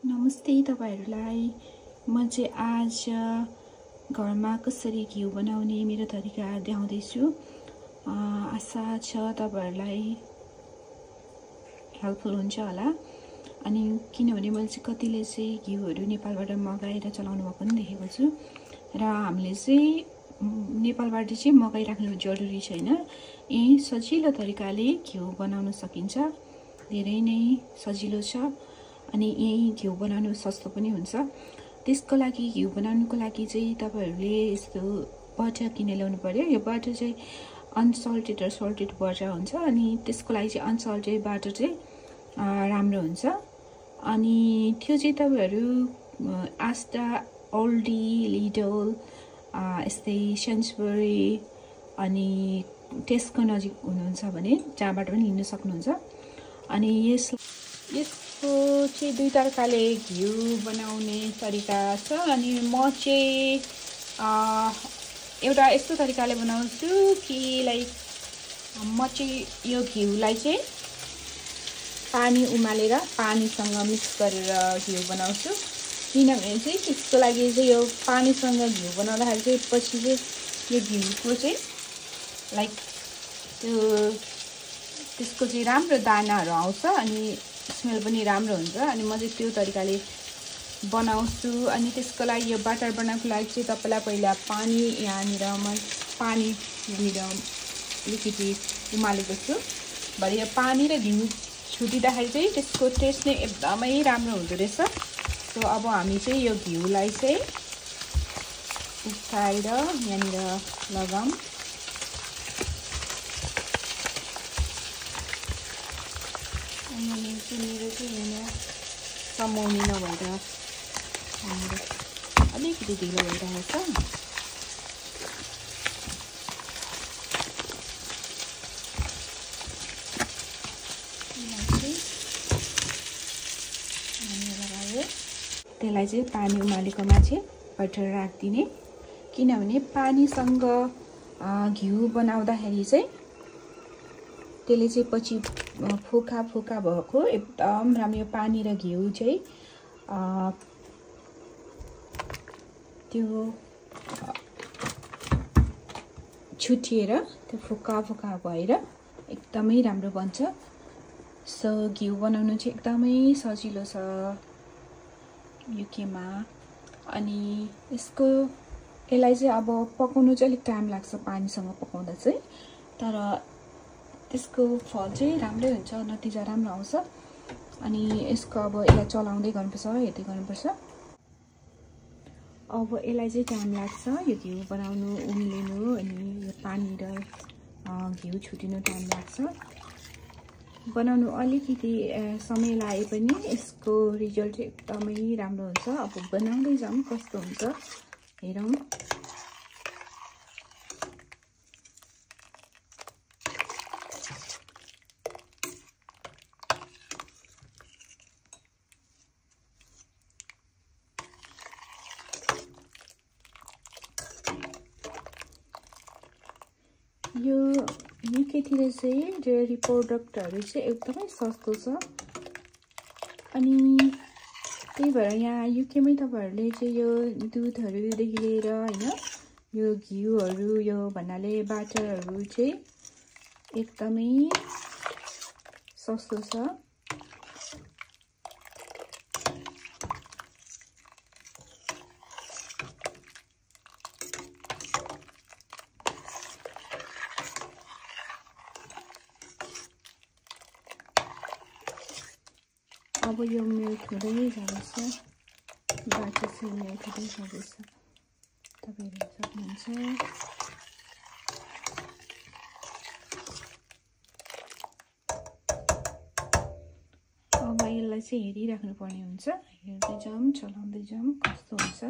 नमस्ते तपाईहरुलाई। म चाहिँ आज घरमा कसरी घिउ बनाउने मेरो तरिका देखाउँदै छु। आशा छ तपाईहरुलाई हेल्पफुल हुन्छ होला। अनि किनभने मैले चाहिँ कतिले चाहिँ घिउहरु नेपालबाट मगाएर चलाउनु भएको पनि देखेको छु र हामीले चाहिँ नेपालबाट चाहिँ मगाइराख्नु जरुरी छैन। यही सजिलो तरिकाले घिउ बनाउन सकिन्छ। धेरै नै सजिलो छ अनि यही घिउ बनाउनु सस्तो पनि हुन्छ। त्यसको लागि घिउ बनाउनुको लागि चाहिँ तपाईहरुले यस्तो बटर किनेर ल्याउनु पर्यो। यो बटर चाहिँ अनसल्टेड र सल्टेड बटर हुन्छ अनि त्यसको लागि चाहिँ अनसल्टेड बटर चाहिँ राम्रो हुन्छ। अनि त्यो चाहिँ तपाईहरु आस्टा, ओल्डी, लिडल, यस्तै सेन्सबरी अनि टेस्को नजिक हुनुहुन्छ भने जहाँबाट पनि लिन सक्नुहुन्छ। अनि यसको चाहिँ दुई तरिकाले घिउ बनाउने तरिका छ। अनि म चाहिँ एउटा यस्तो तरिकाले बनाउँछु कि लाइक म चाहिँ यो घिउलाई चाहिँ पानी उमालेर पानीसँग मिक्स गरेर घिउ बनाउँछु। किनभने चाहिँ त्यसको लागि चाहिँ यो पानीसँग घिउ बनाउँदाखेरि चाहिँ पछि चाहिँ यो घिउको चाहिँ लाइक त्यो त्यसको चाहिँ राम्रो दानाहरु आउँछ अनि स्मेल पनि राम्रो हुन्छ। अनि म चाहिँ त्यो तरिकाले बनाउँछु। अनि त्यसको लागि यो बटर बनाउनको लागि चाहिँ तपाईलाई पहिला पानी यहाँनिर म पानी यहाँनिर अलिकति उमालेको छु। भरे यो पानी र घिउ छुटिँदाखेरि चाहिँ त्यसको टेस्ट नै एकदमै राम्रो हुँदो रहेछ। सो अब हामी चाहिँ यो घिउलाई चाहिँ उठाएर यहाँनिर लगाऊँ। मेरो चाहिँ यहाँ समाउने नभएर अलिकति ढिलो भइरहेको छ। त्यसलाई चाहिँ पानी उमालेकोमा चाहिँ बटर राखिदिने। किनभने पानीसँग घिउ बनाउँदाखेरि चाहिँ त्यसले चाहिँ पछि फोका फोका भएको एकदम राम्रो पानी र घिउ चाहिँ त्यो छुटिएर त्यो फोका फोका भएर एकदमै राम्रो बन्छ। सो घिउ बनाउनु चाहिँ एकदमै सजिलो छ युकेमा। अनि यसलाई चाहिँ अब पकाउनु चाहिँ अलिक टाइम लाग्छ पानीसँग पकाउँदा चाहिँ, तर त्यसको फल चाहिँ राम्रै हुन्छ, नतिजा राम्रो आउँछ। अनि यसको अब यसलाई चलाउँदै गर्नुपर्छ, हेर्दै गर्नुपर्छ। अब यसलाई चाहिँ टाइम लाग्छ यो घिउ बनाउनु, उम्लिनु अनि यो पानी र घिउ छुटिनु टाइम लाग्छ। बनाउनु अलिकति समय लागे पनि यसको रिजल्ट चाहिँ एकदमै राम्रो हुन्छ। अब बनाउँदै जाऊँ कस्तो हुन्छ हेरौँ। यो युकेतिर चाहिँ डेयरी प्रोडक्टहरु चाहिँ एकदमै सस्तो छ। अनि त्यही भएर यहाँ युकेमै तपाईहरुले चाहिँ यो दुधहरुदेखि लिएर हैन यो घिउहरु यो भन्नाले बटरहरु चाहिँ एकदमै सस्तो छ। अब यो मिल्क हुँदै जाँदैछ, बाटो चाहिँ मिल्क हुँदै जाँदैछ, तपाईहरु सक्नुहुन्छ। अब यसलाई चाहिँ हेरिराख्नु पर्ने हुन्छ, हेर्दै जाऊँ चलाउँदै जाऊँ कस्तो हुन्छ।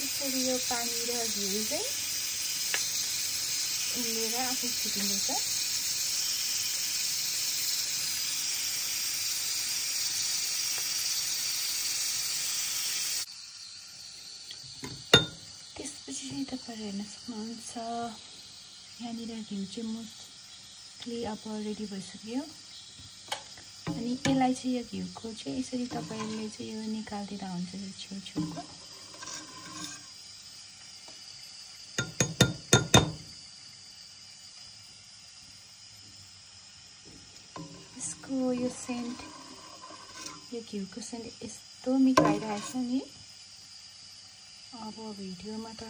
यसरी यो पानी र घिउ चाहिँ उम्लेर आफै छुटिँदैछ। त्यसपछि तपाईहरु हेर्न सक्नुहुन्छ यहाँनिर घिउ चाहिँ मोस्टली अब रेडी भइसक्यो। अनि यसलाई चाहिँ यो घिउको चाहिँ यसरी तपाईँले चाहिँ यो निकाल्दिँदा हुन्छ यो छेउछेउको। यसको यो सेन्ट, यो घिउको सेन्ट यस्तो मिठो आइरहेको छ नि। अब भिडियोमा त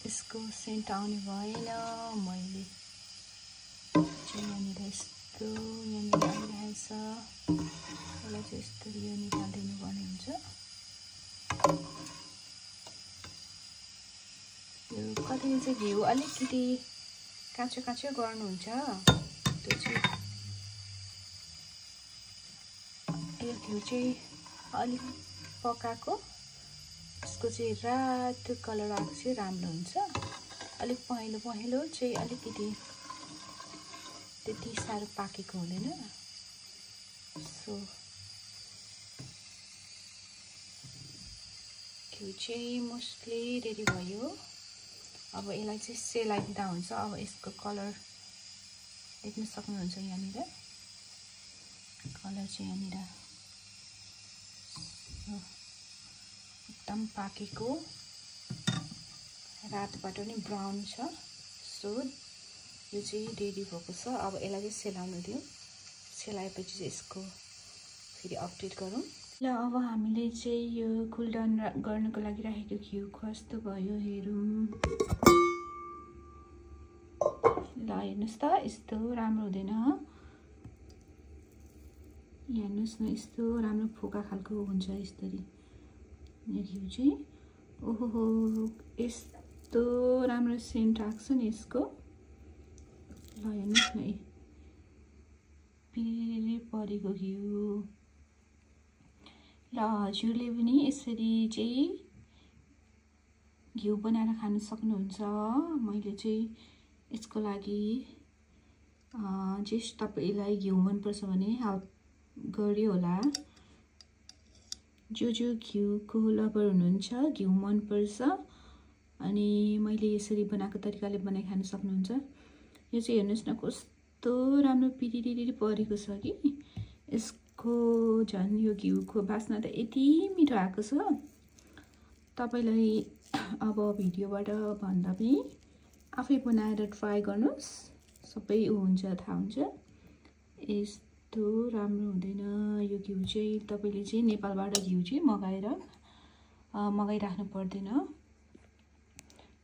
यसको सेन्ट आउने भएन। मैले चाहिँ यहाँनिर यस्तो यहाँनिर आइरहेछ। यसलाई चाहिँ यस्तो यो निकालिदिनु पर्ने हुन्छ। यो कतिले चाहिँ घिउ अलिकति काँचो काँचो गर्नुहुन्छ, त्यो चाहिँ यो घिउ चाहिँ अलिक पकाएको यसको चाहिँ रातो कलर आएको चाहिँ राम्रो हुन्छ। अलिक पहेँलो पहेँलो चाहिँ अलिकति त्यति साह्रो पाकेको हुँदैन। सो घिउ चाहिँ मोस्टली रेडी भयो। अब यसलाई चाहिँ सेलाइदिँदा हुन्छ। अब यसको कलर देख्न सक्नुहुन्छ यहाँनिर। कलर चाहिँ यहाँनिर एकदम पाकेको रातबाट नि ब्राउन छ। सो यो चाहिँ रेडी भएको छ। अब यसलाई चाहिँ सेलाउनु दिउँ। सेलाएपछि चाहिँ यसको फेरि अपडेट गरौँ। ल अब हामीले चाहिँ यो कुल डाउन गर्नको लागि राखेको घिउ कस्तो भयो हेरौँ। ल हेर्नुहोस् त, यस्तो राम्रो हुँदैन। हेर्नुहोस् न, यस्तो राम्रो फोका खालको हुन्छ यसरी यो घिउ चाहिँ। ओहो, यस्तो राम्रो सेन्ट आएको छ नि यसको। ल हेर्नुहोस् न, पिरी परेको घिउ। ल हजुरले पनि यसरी चाहिँ घिउ बनाएर खान सक्नुहुन्छ। मैले चाहिँ यसको लागि जस तपाईलाई घिउ मनपर्छ भने हेल्प गर्यो होला। जो घिउको लभर हुनुहुन्छ, घिउ मनपर्छ अनि मैले यसरी बनाएको तरिकाले बनाइ खान सक्नुहुन्छ। यो चाहिँ हेर्नुहोस् न कस्तो राम्रो पिरिरिरी परेको छ कि। यसको झन् यो घिउको बास्ना त यति मिठो आएको छ। तपाईलाई अब भिडियोबाट भन्दा पनि आफै बनाएर ट्राई गर्नुहोस्, सबै हुन्छ थाहा हुन्छ। यस्तो राम्रो हुँदैन यो घिउ चाहिँ। तपाईले चाहिँ नेपालबाट घिउ चाहिँ मगाइराख्नु पर्दैन।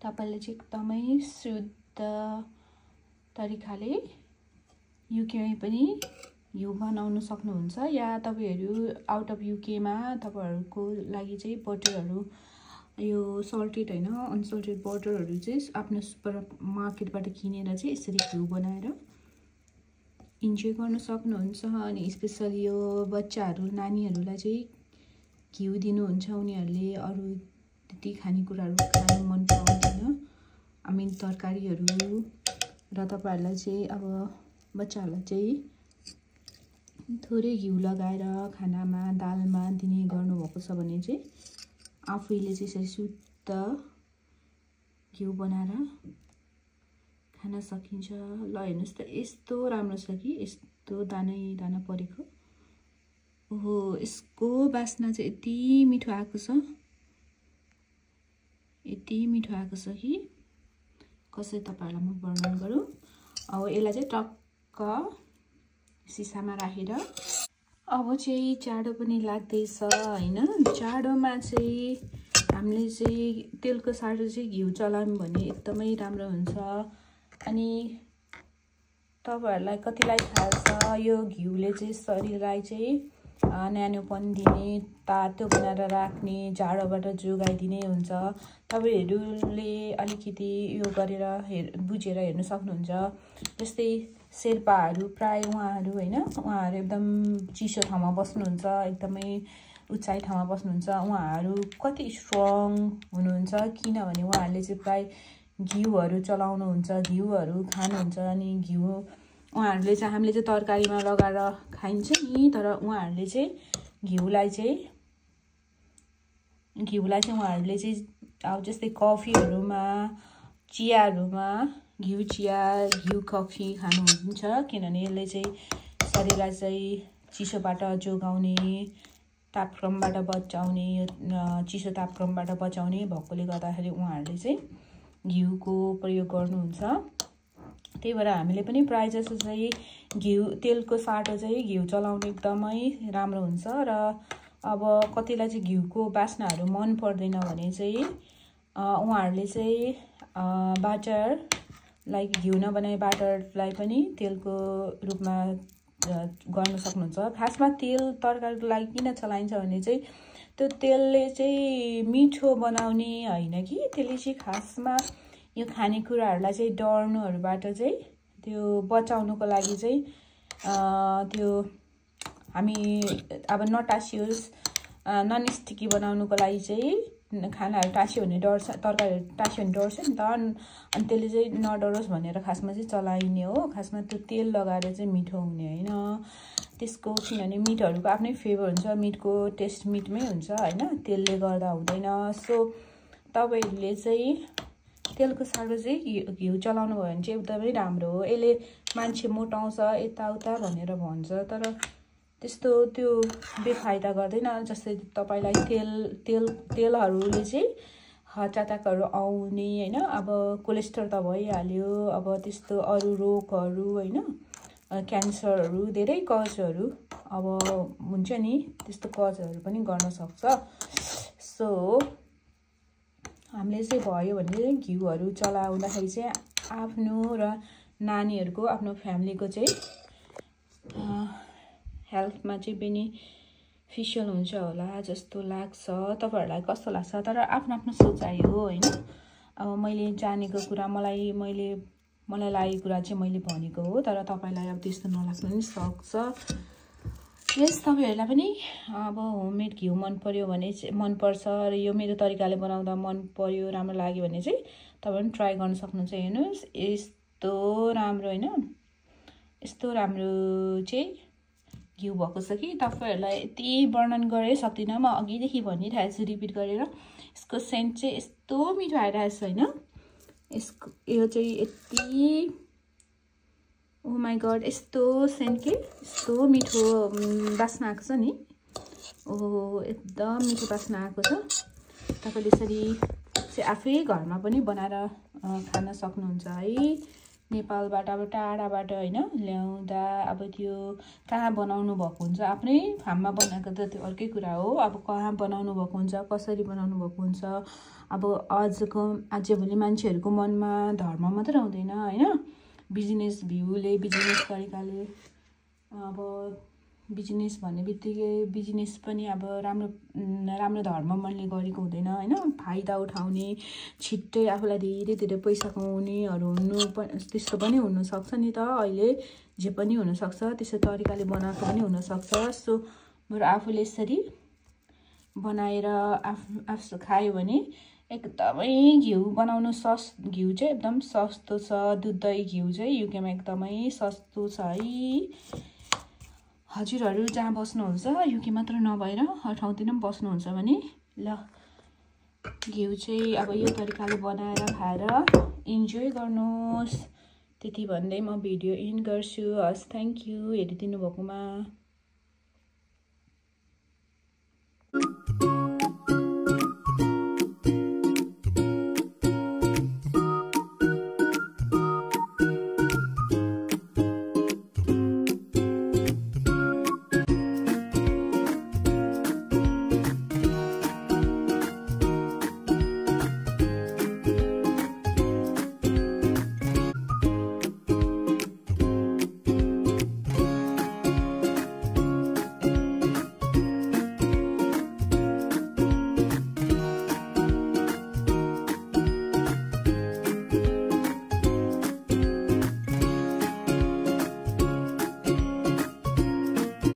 तपाईले चाहिँ एकदमै शुद्ध तरिकाले युकेमै पनि घिउ बनाउन सक्नुहुन्छ। या तपाईहरु आउट अफ युकेमा तपाईहरुको लागि चाहिँ बटरहरु, यो सल्टेड हैन अनसल्टेड बटरहरु चाहिँ आफ्नो सुपर मार्केटबाट किनेर चाहिँ यसरी घिउ बनाएर इन्जोय गर्न सक्नुहुन्छ। अनि स्पेशली यो बच्चाहरु नानीहरुलाई चाहिँ घिउ दिनुहुन्छ। उनीहरुले अरु त्यति खानेकुराहरु खान मन पराउँदैन, आई मिन तरकारीहरु। र तपाईहरुलाई चाहिँ अब बच्चाहरुलाई चाहिँ थोरै घिउ लगाएर खानामा दालमा दिने गर्नुभएको छ भने चाहिँ आफैले चाहिँ यसरी शुद्ध घिउ बनाएर खान सकिन्छ। ल हेर्नुस् त, यस्तो राम्रो छ कि यस्तो दानै दाना परेको। ओहो, यसको बास्ना चाहिँ यति मिठो आएको छ, यति मिठो आएको छ कि कसै तपाईहरुलाई म वर्णन गरौँ। अब यसलाई चाहिँ टक्क सिसामा राखेर, अब चाहिँ जाडो पनि लाग्दैछ हैन। जाडोमा चाहिँ हामीले चाहिँ तेलको साटो चाहिँ घिउ चलायौं भने एकदमै राम्रो हुन्छ। अनि तपाईहरुलाई कतिलाई थाहा छ यो घिउले चाहिँ शरीरलाई चाहिँ न्यानोपन दिने, तातो बनाएर राख्ने, जाडोबाट जोगाइदिने हुन्छ। तपाईहरुले अलिकति यो गरेर बुझेर हेर्न सक्नुहुन्छ। जस्तै शेर्पाहरु प्राय उहाँहरु हैन, उहाँहरु एकदम चिसो ठाउँमा बस्नुहुन्छ, एकदमै उचाइ ठाउँमा बस्नुहुन्छ। उहाँहरु कति स्ट्रङ हुनुहुन्छ किनभने उहाँहरुले चाहिँ प्राय घिउहरु चलाउनुहुन्छ, घिउहरु खानुहुन्छ। अनि घिउ उहाँहरुले चाहिँ हामीले चाहिँ तरकारीमा लगाएर खाइन्छ नि, तर उहाँहरुले चाहिँ घिउलाई चाहिँ घिउलाई चाहिँ उहाँहरूले चाहिँ अब जस्तै कफीहरूमा चियाहरूमा घिउ चिया घिउ कफी खानुहुन्छ किनभने यसले चाहिँ शरीरलाई चाहिँ चिसोबाट जोगाउने तापक्रमबाट बचाउने चिसो तापक्रमबाट बचाउने भएकोले गर्दाखेरि उहाँहरूले चाहिँ घिउको प्रयोग गर्नुहुन्छ। त्यही भएर हामीले पनि प्रायः जस्तो चाहिँ घिउ तेलको साटो चाहिँ घिउ चलाउने एकदमै राम्रो हुन्छ। र अब कतिलाई चाहिँ घिउको बास्नाहरू मन पर्दैन भने चाहिँ उहाँहरूले चाहिँ बाटर लाइक घिउ नबनाए बाटरलाई पनि तेलको रूपमा गर्न सक्नुहुन्छ। खासमा तेल तरकारीको लागि किन चलाइन्छ भने चाहिँ त्यो तेलले चाहिँ मिठो बनाउने होइन कि त्यसले चाहिँ खासमा यो खानेकुराहरूलाई चाहिँ डढ्नुहरूबाट चाहिँ त्यो बचाउनुको लागि चाहिँ त्यो हामी अब नटासियोस् ननस्टिकी बनाउनुको लागि चाहिँ खानाहरू टास्यो भने डढ्छ तरकारीहरू टास्यो भने डढ्छ नि त अनि त्यसले चाहिँ नडरोस् भनेर खासमा चाहिँ चलाइने हो। खासमा त्यो तेल लगाएर चाहिँ मिठो हुने होइन त्यसको किनभने मिटहरूको आफ्नै फ्लेभर हुन्छ मिटको टेस्ट मिटमै हुन्छ होइन तेलले गर्दा हुँदैन। सो तपाईँहरूले चाहिँ तेलको साटो चाहिँ घिउ चलाउनु भयो भने चाहिँ एकदमै राम्रो हो। यसले मान्छे मोटाउँछ यताउता भनेर भन्छ तर त्यस्तो त्यो बेफाइदा गर्दैन। जस्तै तपाईलाई तेलहरूले चाहिँ हार्ट एट्याकहरू आउने होइन अब कोलेस्ट्रोल त भइहाल्यो अब त्यस्तो अरू रोगहरू होइन क्यान्सरहरू धेरै कजहरू अब हुन्छ नि त्यस्तो कजहरू पनि गर्न सक्छ। सो हामीले चाहिँ भयो भने घिउहरू चलाउँदाखेरि चाहिँ आफ्नो र नानीहरूको आफ्नो फ्यामिलीको चाहिँ हेल्थमा चाहिँ बेनिफिसियल हुन्छ होला जस्तो लाग्छ। तपाईहरुलाई कस्तो लाग्छ तर आफ्नो आफ्नो सोचाइ हो हैन। अब मैले जानेको कुरा मलाई लागेको कुरा चाहिँ मैले भनेको हो तर तपाईलाई अब त्यस्तो नलाग्न पनि सक्छ। यस तपाईहरुलाई पनि अब होममेड घिउ मन पर्यो भने मन पर्छ र यो मेरो तरिकाले बनाउँदा मन पर्यो राम्रो लाग्यो भने चाहिँ तपाईहरु ट्राई गर्न सक्नुहुन्छ। हेर्नुस् यस्तो राम्रो हैन यस्तो राम्रो चाहिँ घिउ भएको छ कि तपाईहरुलाई यति वर्णन गरे सक्दिन म अघिदेखि भनिरहेको छु रिपिट गरेर। यसको सेन्ट चाहिँ यस्तो मिठो आइरहेछ हैन यसको यो चाहिँ यति ओ माय गॉड यस्तो सेन्ट के यस्तो मिठो बास्ना आएको छ नि ओ एकदम मिठो बास्ना आएको छ। तपाईले यसरी चाहिँ आफै घरमा पनि बनाएर खान सक्नुहुन्छ है। नेपालबाट अब टाढाबाट हैन ल्याउँदा अब त्यो कहाँ बनाउनु भएको हुन्छ आफ्नै फार्ममा बनाएको त त्यो अर्कै कुरा हो। अब कहाँ बनाउनु भएको हुन्छ कसरी बनाउनु भएको हुन्छ अब आजभोलि मान्छेहरुको मनमा धर्म मात्र हुँदैन हैन बिजनेस भ्यूले बिजनेस तरिकाले अब बिजनेस भन्ने बित्तिकै बिजनेस पनि अब राम्रो धर्म मनले गरेको हुँदैन हैन। फाइदा उठाउने छिट्टै आफूलाई धेरै धेरै पैसा कमाउनेहरु हुनु त्यस्तो पनि हुन सक्छ नि त अहिले जे पनि हुन सक्छ त्यस्तो तरिकाले बनाएको पनि हुन सक्छ। सो बरु आफूले यसरी बनाएर आफू खायो भने एकदमै घिउ बनाउनु घिउ चाहिँ एकदम सस्तो छ। दुध दही घिउ चाहिँ युकेमा एकदमै सस्तो छ है। हजुरहरु जहाँ बस्नुहुन्छ युके मात्र नभएर अरू ठाउँतिर पनि बस्नुहुन्छ भने ल घिउ चाहिँ अब यो तरिकाले बनाएर खाएर इन्जोय गर्नुहोस्। त्यति भन्दै म भिडियो एन्ड गर्छु। हस् थ्यांक यू हेरिदिनु भएकोमा।